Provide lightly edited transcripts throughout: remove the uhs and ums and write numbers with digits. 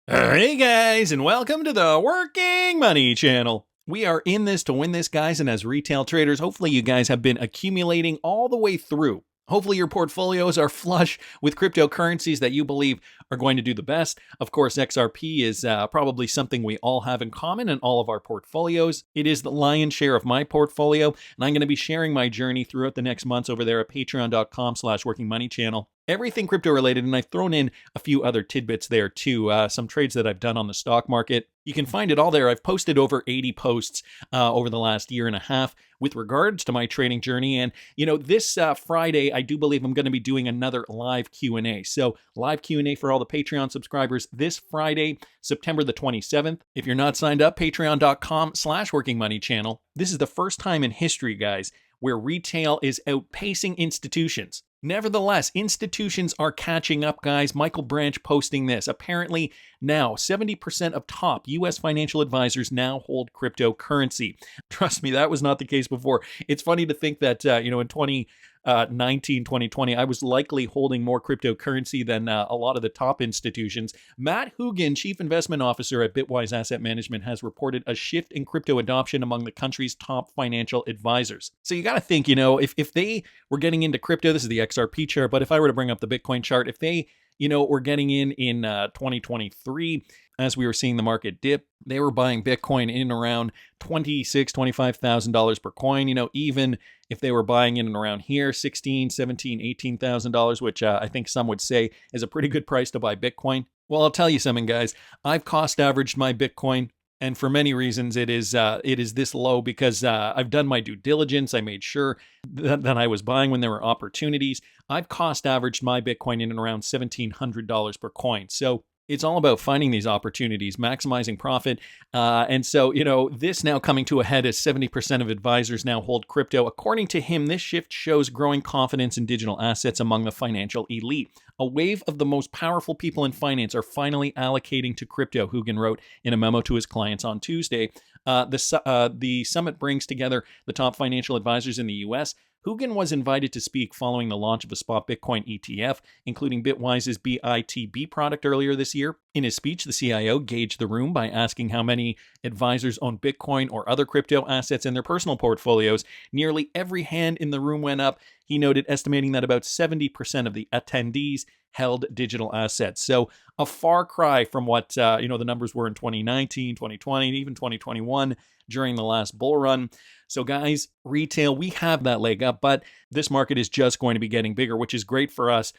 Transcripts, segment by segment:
Hey guys, and welcome to the Working Money channel. We are in this to win this, guys, and as retail traders, hopefully you guys have been accumulating all the way through. Hopefully your portfolios are flush with cryptocurrencies that you believe are going to do the best. Of course, XRP is probably something we all have in common in all of our portfolios. It is the lion's share of my portfolio, and I'm going to be sharing my journey throughout the next months over there at patreon.com/workingmoneychannel. Everything crypto related, and I've thrown in a few other tidbits there too, some trades that I've done on the stock market. You can find it all there. I've posted over 80 posts over the last year and a half with regards to my trading journey. And, this Friday, I do believe I'm going to be doing another live Q&A. So live Q&A for all the Patreon subscribers this Friday, September the 27th. If you're not signed up, patreon.com/workingmoneychannel. This is the first time in history, guys, where retail is outpacing institutions. Nevertheless, institutions are catching up, guys. Michael Branch posting this. Apparently, now 70% of top U.S. financial advisors now hold cryptocurrency. Trust me, that was not the case before. It's funny to think that, in 2019, 2020, I was likely holding more cryptocurrency than a lot of the top institutions. Matt Hoogan, Chief Investment Officer at Bitwise Asset Management, has reported a shift in crypto adoption among the country's top financial advisors. So you got to think, if they were getting into crypto, this is the XRP chart, but if I were to bring up the Bitcoin chart, if they were getting in 2023, as we were seeing the market dip, they were buying Bitcoin in and around $26,000, $25,000 per coin. Even if they were buying in and around here, $16,000, $17,000, $18,000, which I think some would say is a pretty good price to buy Bitcoin. Well, I'll tell you something, guys. I've cost averaged my Bitcoin, and for many reasons, it is this low because I've done my due diligence. I made sure that I was buying when there were opportunities. I've cost averaged my Bitcoin in and around $1,700 per coin. So it's all about finding these opportunities, maximizing profit. And so, this now coming to a head as 70% of advisors now hold crypto. According to him, this shift shows growing confidence in digital assets among the financial elite. A wave of the most powerful people in finance are finally allocating to crypto, Hoogan wrote in a memo to his clients on Tuesday. The summit brings together the top financial advisors in the U.S. Hoogan was invited to speak following the launch of a spot Bitcoin ETF, including Bitwise's BITB product earlier this year. In his speech, the CIO gauged the room by asking how many advisors own Bitcoin or other crypto assets in their personal portfolios. Nearly every hand in the room went up. He noted, estimating that about 70% of the attendees held digital assets. So a far cry from what the numbers were in 2019, 2020, and even 2021 during the last bull run. So guys, retail, we have that leg up, but this market is just going to be getting bigger, which is great for us.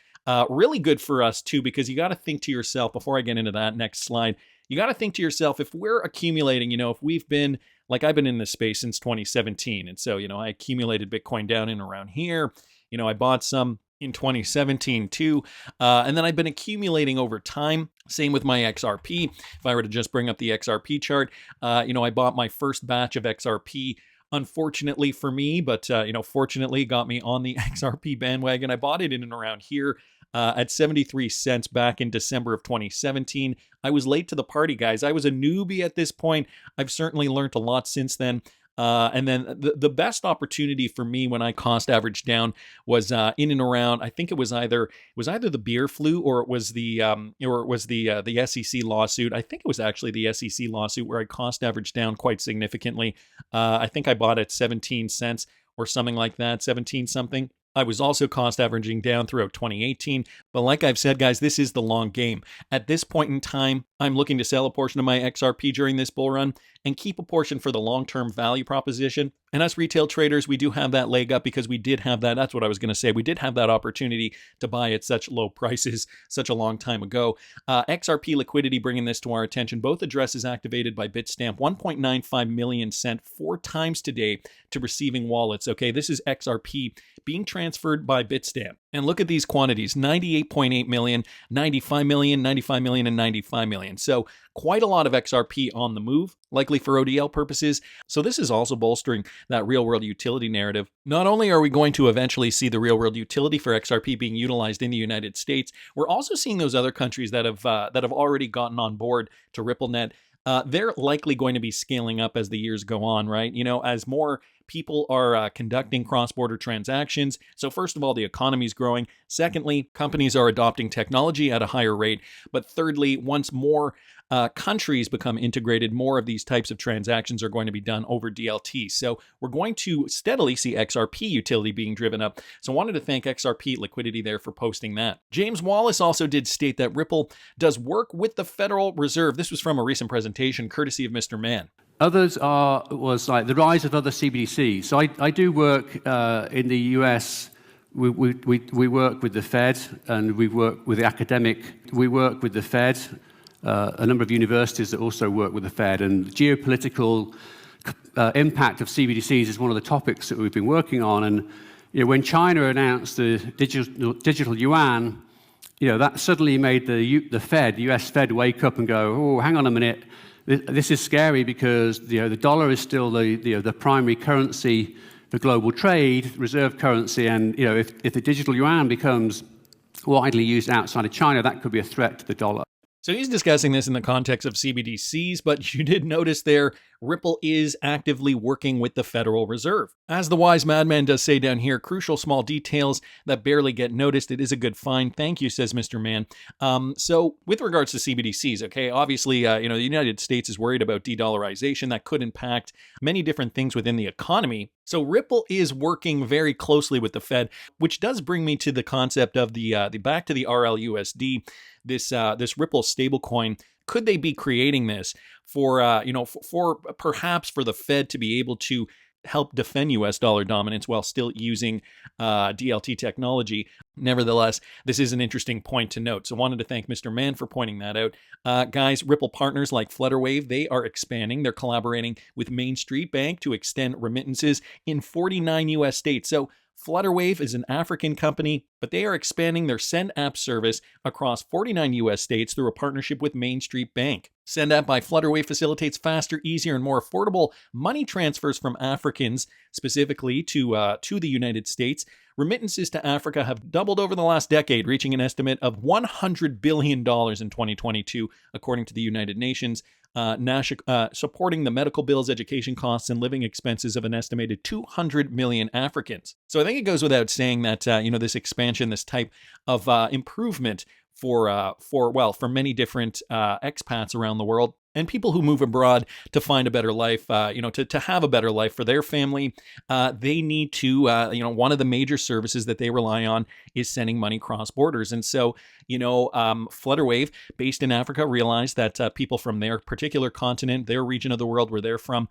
Really good for us too, because you got to think to yourself, before I get into that next slide, you got to think to yourself, if we're accumulating, if we've been, like I've been in this space since 2017. And so, I accumulated Bitcoin down in around here. I bought some in 2017 too. And then I've been accumulating over time. Same with my XRP. If I were to just bring up the XRP chart, I bought my first batch of XRP, unfortunately for me, but fortunately got me on the XRP bandwagon. I bought it in and around here at 73 cents back in December of 2017. I was late to the party, guys. I was a newbie at this point. I've certainly learned a lot since then. And then the best opportunity for me when I cost averaged down was in and around. I think it was either the beer flu or it was the SEC lawsuit. I think it was actually the SEC lawsuit where I cost averaged down quite significantly. I think I bought at 17 cents or something like that, 17 something. I was also cost averaging down throughout 2018. But like I've said, guys, this is the long game. At this point in time, I'm looking to sell a portion of my XRP during this bull run and keep a portion for the long-term value proposition. And us retail traders, we do have that leg up because we did have that. That's what I was going to say. We did have that opportunity to buy at such low prices such a long time ago. XRP liquidity bringing this to our attention. Both addresses activated by Bitstamp. 1.95 million sent 4 times today to receiving wallets. Okay, this is XRP being transferred by Bitstamp. And look at these quantities, 98.8 million, 95 million, 95 million, and 95 million. So quite a lot of XRP on the move, likely for ODL purposes. So this is also bolstering that real-world utility narrative. Not only are we going to eventually see the real-world utility for XRP being utilized in the United States, we're also seeing those other countries that have already gotten on board to RippleNet. They're likely going to be scaling up as the years go on, right? As more people are conducting cross-border transactions. So first of all, the economy is growing. Secondly, companies are adopting technology at a higher rate. But thirdly, once more countries become integrated, more of these types of transactions are going to be done over DLT. So we're going to steadily see XRP utility being driven up. So I wanted to thank XRP Liquidity there for posting that. James Wallace also did state that Ripple does work with the Federal Reserve. This was from a recent presentation courtesy of Mr. Mann. Others was like the rise of other CBDCs. So I do work in the US. We work with the Fed, and we work with the academic. We work with the Fed, a number of universities that also work with the Fed, and the geopolitical impact of CBDCs is one of the topics that we've been working on. And when China announced the digital yuan, that suddenly made the Fed, the US Fed, wake up and go, oh, hang on a minute. This is scary because the dollar is still the primary currency for global trade, reserve currency, and if the digital yuan becomes widely used outside of China, that could be a threat to the dollar. So he's discussing this in the context of CBDCs, but you did notice there, Ripple is actively working with the Federal Reserve. As the wise madman does say down here, crucial small details that barely get noticed. It is a good find. Thank you, says Mr. Mann. So with regards to CBDCs, okay, obviously, the United States is worried about de-dollarization. That could impact many different things within the economy. So Ripple is working very closely with the Fed, which does bring me to the concept of the back to the RLUSD, this Ripple stablecoin. Could they be creating this for perhaps for the Fed to be able to help defend U.S. dollar dominance while still using DLT technology? Nevertheless, this is an interesting point to note. So I wanted to thank Mr. Mann for pointing that out. Guys, Ripple partners like Flutterwave, they are expanding. They're collaborating with Main Street Bank to extend remittances in 49 U.S. states. So Flutterwave is an African company, but they are expanding their Send App service across 49 U.S. states through a partnership with Main Street Bank. Send App by Flutterwave facilitates faster, easier, and more affordable money transfers from Africans, specifically to the United States. Remittances to Africa have doubled over the last decade, reaching an estimate of $100 billion in 2022, according to the United Nations. Supporting the medical bills, education costs, and living expenses of an estimated 200 million Africans. So I think it goes without saying that this expansion, this type of improvement for many different expats around the world and people who move abroad to find a better life, to have a better life for their family, they need to, one of the major services that they rely on is sending money cross borders. And so, Flutterwave, based in Africa, realized that people from their particular continent, their region of the world where they're from,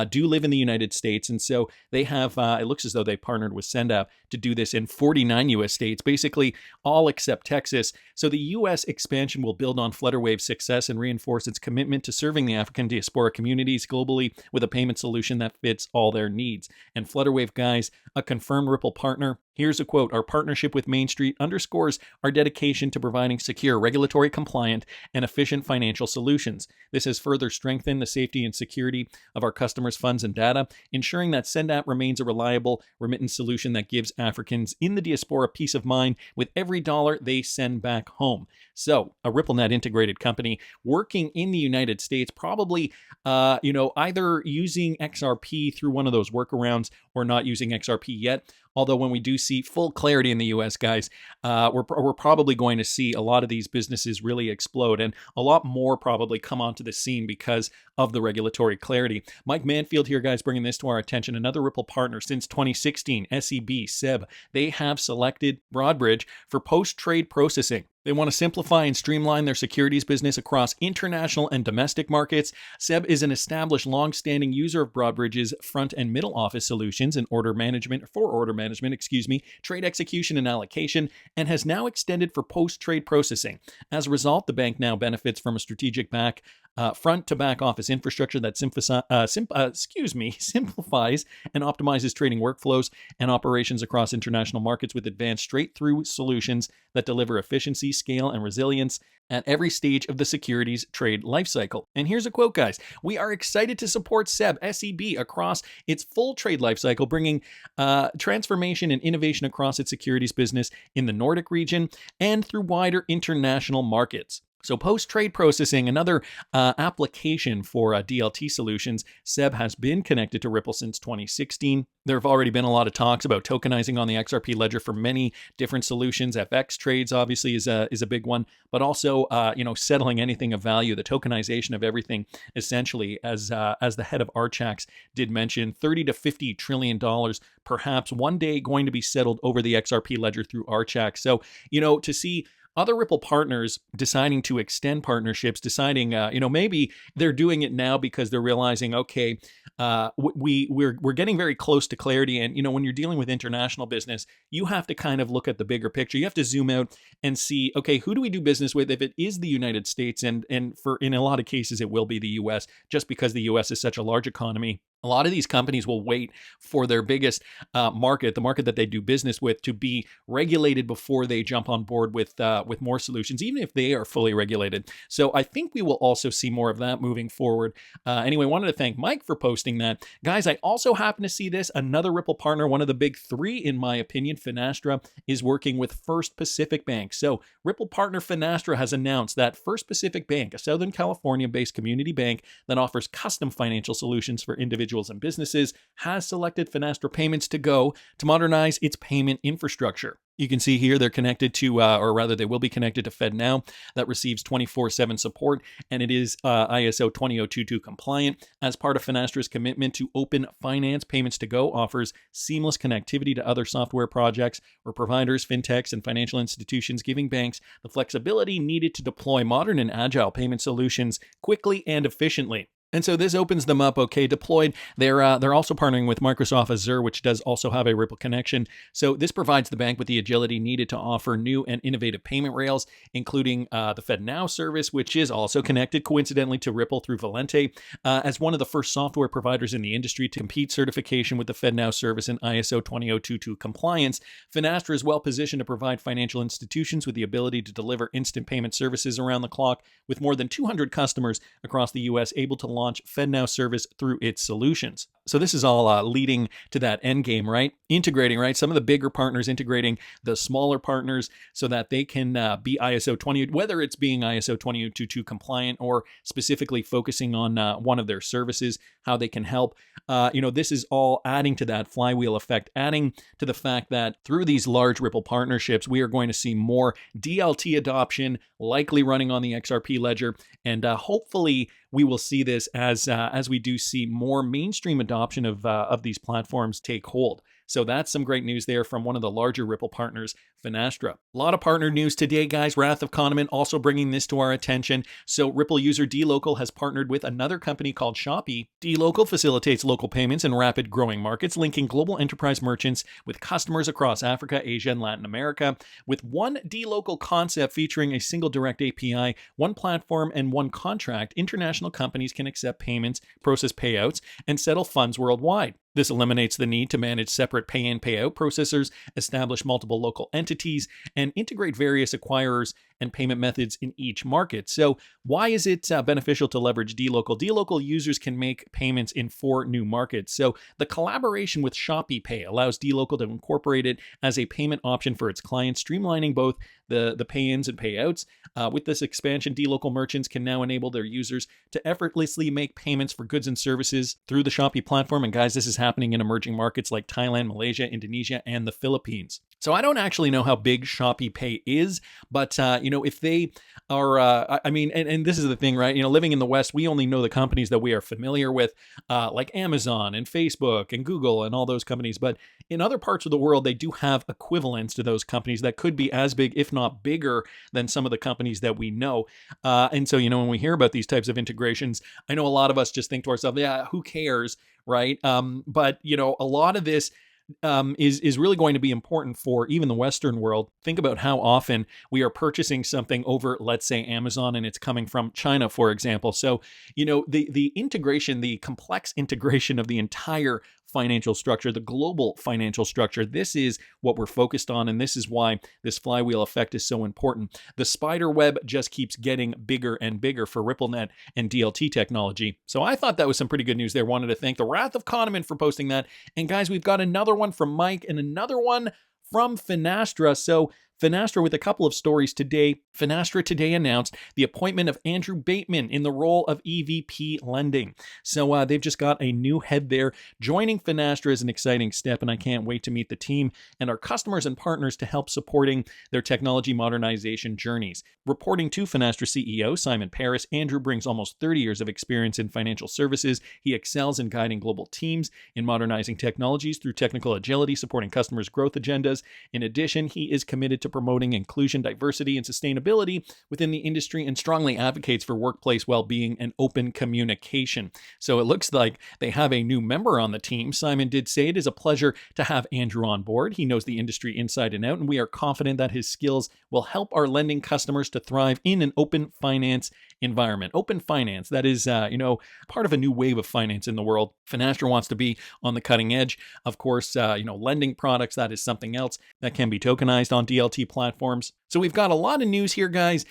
do live in the United States. And so they have, it looks as though they partnered with SendApp to do this in 49 U.S. states, basically all except Texas. So the U.S. expansion will build on Flutterwave's success and reinforce its commitment to serving the African diaspora communities globally with a payment solution that fits all their needs. And Flutterwave, guys, a confirmed Ripple partner. Here's a quote: "Our partnership with Main Street underscores our dedication to providing secure, regulatory compliant, and efficient financial solutions. This has further strengthened the safety and security of our customers' funds and data, ensuring that SendApp remains a reliable remittance solution that gives Africans in the diaspora peace of mind with every dollar they send back home." So, a RippleNet integrated company working in the United States, probably, either using XRP through one of those workarounds or not using XRP yet. Although when we do see full clarity in the US, guys, we're probably going to see a lot of these businesses really explode and a lot more probably come onto the scene because of the regulatory clarity. Mike Manfield here, guys, bringing this to our attention. Another Ripple partner since 2016, SEB, they have selected Broadbridge for post-trade processing. They want to simplify and streamline their securities business across international and domestic markets. SEB is an established, long-standing user of Broadbridge's front and middle office solutions and order management, trade execution and allocation, and has now extended for post-trade processing. As a result, the bank now benefits from a strategic front to back office infrastructure that simplifies and optimizes trading workflows and operations across international markets with advanced straight-through solutions that deliver efficiency, scale, and resilience at every stage of the securities trade lifecycle. And here's a quote, guys: "We are excited to support SEB across its full trade lifecycle, bringing transformation and innovation across its securities business in the Nordic region and through wider international markets. So post-trade processing, another application for DLT solutions. Seb has been connected to Ripple since 2016. There have already been a lot of talks about tokenizing on the XRP ledger for many different solutions. FX trades obviously is a big one, but also settling anything of value, the tokenization of everything. Essentially, as the head of Archax did mention, $30 to $50 trillion perhaps one day going to be settled over the XRP ledger through Archax. So to see other Ripple partners deciding to extend partnerships, deciding, maybe they're doing it now because they're realizing, okay, we're getting very close to clarity. And, when you're dealing with international business, you have to kind of look at the bigger picture. You have to zoom out and see, okay, who do we do business with? If it is the United States, and in a lot of cases, it will be the US, just because the US is such a large economy. A lot of these companies will wait for their biggest market, the market that they do business with, to be regulated before they jump on board with more solutions, even if they are fully regulated. So I think we will also see more of that moving forward. Anyway, wanted to thank Mike for posting that. Guys, I also happen to see this. Another Ripple partner, one of the big three, in my opinion, Finastra, is working with First Pacific Bank. So Ripple partner Finastra has announced that First Pacific Bank, a Southern California-based community bank that offers custom financial solutions for individuals and businesses, has selected Finastra Payments to Go to modernize its payment infrastructure. You can see here they're connected to, or rather they will be connected to FedNow, that receives 24/7 support, and it is ISO 20022 compliant. As part of Finastra's commitment to open finance, Payments to Go offers seamless connectivity to other software projects or providers, fintechs, and financial institutions, giving banks the flexibility needed to deploy modern and agile payment solutions quickly and efficiently. And so this opens them up, okay, deployed. They're also partnering with Microsoft Azure, which does also have a Ripple connection. So this provides the bank with the agility needed to offer new and innovative payment rails, including the FedNow service, which is also connected, coincidentally, to Ripple through Valente. As one of the first software providers in the industry to compete certification with the FedNow service in ISO 20022 compliance, Finastra is well positioned to provide financial institutions with the ability to deliver instant payment services around the clock, with more than 200 customers across the U.S. able to launch FedNow service through its solutions. So this is all leading to that end game, right? Integrating, right? Some of the bigger partners integrating the smaller partners so that they can be ISO 20, whether it's being ISO 20022 compliant or specifically focusing on one of their services, how they can help. This is all adding to that flywheel effect, adding to the fact that through these large Ripple partnerships, we are going to see more DLT adoption, likely running on the XRP ledger, and hopefully we will see this as we do see more mainstream adoption of these platforms take hold. So that's some great news there from one of the larger Ripple partners, Finastra. A lot of partner news today, guys. Wrath of Kahneman also bringing this to our attention. So Ripple user dLocal has partnered with another company called Shopy. dLocal facilitates local payments in rapid growing markets, linking global enterprise merchants with customers across Africa, Asia, and Latin America. With one dLocal concept featuring a single direct API, one platform, and one contract, international companies can accept payments, process payouts, and settle funds worldwide. This eliminates the need to manage separate pay-in, pay-out processors, establish multiple local entities, and integrate various acquirers and payment methods in each market. So why is it beneficial to leverage dLocal? dLocal users can make payments in 4 new markets. So the collaboration with Shopy Pay allows dLocal to incorporate it as a payment option for its clients, streamlining both the pay-ins and payouts. With this expansion, dLocal merchants can now enable their users to effortlessly make payments for goods and services through the Shopy platform. And guys, this is happening in emerging markets like Thailand, Malaysia, Indonesia, and the Philippines. So I don't actually know how big Shopy Pay is, but if they are, and this is the thing, right? Living in the West, we only know the companies that we are familiar with, like Amazon and Facebook and Google and all those companies. But in other parts of the world, they do have equivalents to those companies that could be as big, if not bigger, than some of the companies that we know. And so, when we hear about these types of integrations, I know a lot of us just think to ourselves, yeah, who cares, right? But a lot of this is really going to be important for even the Western world. Think about how often we are purchasing something over, let's say, Amazon, and it's coming from China, for example. So, the integration, the complex integration of the entire financial structure, the global financial structure, this is what we're focused on, and this is why this flywheel effect is so important. The spider web just keeps getting bigger and bigger for RippleNet and DLT technology. So I thought that was some pretty good news there. Wanted to thank the Wrath of Kahneman for posting that. And guys, we've got another one from Mike and another one from Finastra. So Finastra with a couple of stories today. Finastra today announced the appointment of Andrew Bateman in the role of EVP Lending. So they've just got a new head there. Joining Finastra is an exciting step, and I can't wait to meet the team and our customers and partners to help supporting their technology modernization journeys. Reporting to Finastra CEO Simon Paris, Andrew brings almost 30 years of experience in financial services. He excels in guiding global teams in modernizing technologies through technical agility, supporting customers' growth agendas. In addition, he is committed to promoting inclusion, diversity, and sustainability within the industry and strongly advocates for workplace well-being and open communication. So it looks like they have a new member on the team. Simon did say it is a pleasure to have Andrew on board. He knows the industry inside and out, and we are confident that his skills will help our lending customers to thrive in an open finance environment. Open finance, that is, part of a new wave of finance in the world. Finastra wants to be on the cutting edge. Of course, lending products, that is something else that can be tokenized on DLT platforms. So we've got a lot of news here, guys,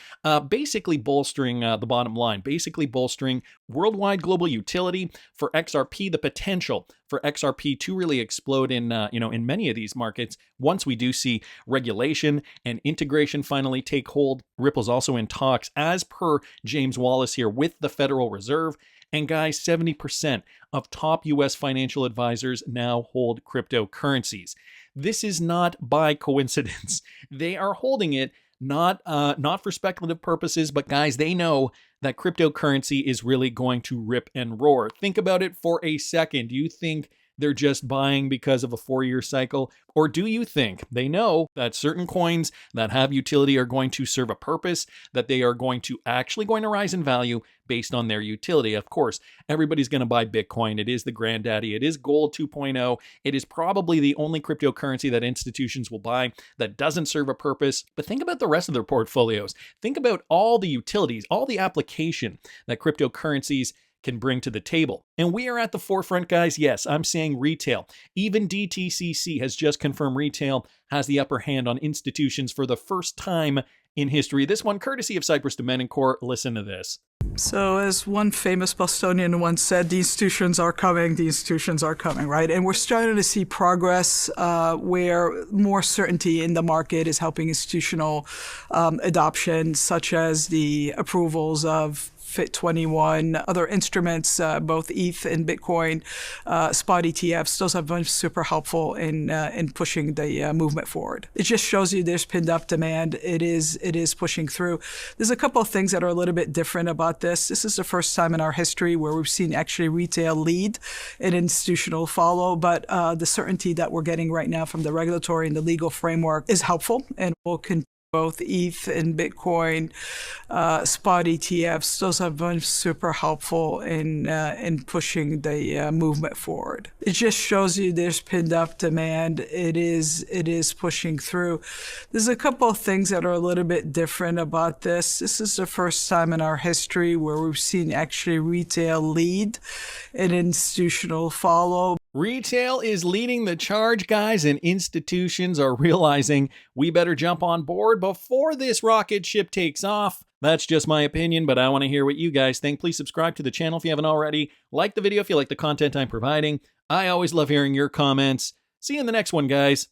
basically bolstering the bottom line, basically bolstering worldwide global utility for XRP, the potential for XRP to really explode in many of these markets once we do see regulation and integration finally take hold. Ripple's also in talks, as per James Wallace here, with the Federal Reserve. And guys, 70% of top US financial advisors now hold cryptocurrencies. This is not by coincidence. They are holding it not for speculative purposes, but guys, they know that cryptocurrency is really going to rip and roar. Think about it for a second. Do you think they're just buying because of a 4-year cycle? Or do you think they know that certain coins that have utility are going to serve a purpose, that they are going to rise in value based on their utility? Of course, everybody's going to buy Bitcoin. It is the granddaddy. It is gold 2.0. It is probably the only cryptocurrency that institutions will buy that doesn't serve a purpose. But think about the rest of their portfolios. Think about all the utilities, all the application that cryptocurrencies can bring to the table. And we are at the forefront, guys. Yes, I'm saying retail. Even DTCC has just confirmed retail has the upper hand on institutions for the first time in history. This one courtesy of Cypress Domenicore. Listen to this. So as one famous Bostonian once said, the institutions are coming, right? And we're starting to see progress where more certainty in the market is helping institutional adoption, such as the approvals of FIT21, other instruments, both ETH and Bitcoin, spot ETFs. Those have been super helpful in pushing the movement forward. It just shows you there's pinned up demand. It is pushing through. There's a couple of things that are a little bit different about this. This is the first time in our history where we've seen actually retail lead and institutional follow, but the certainty that we're getting right now from the regulatory and the legal framework is helpful and will continue. Both ETH and Bitcoin, spot ETFs, those have been super helpful in pushing the movement forward. It just shows you there's pinned up demand. It is pushing through. There's a couple of things that are a little bit different about this. This is the first time in our history where we've seen actually retail lead and institutional follow. Retail is leading the charge, guys, and institutions are realizing we better jump on board before this rocket ship takes off. That's just my opinion, but I want to hear what you guys think. Please subscribe to the channel if you haven't already. Like the video if you like the content I'm providing. I always love hearing your comments. See you in the next one, guys.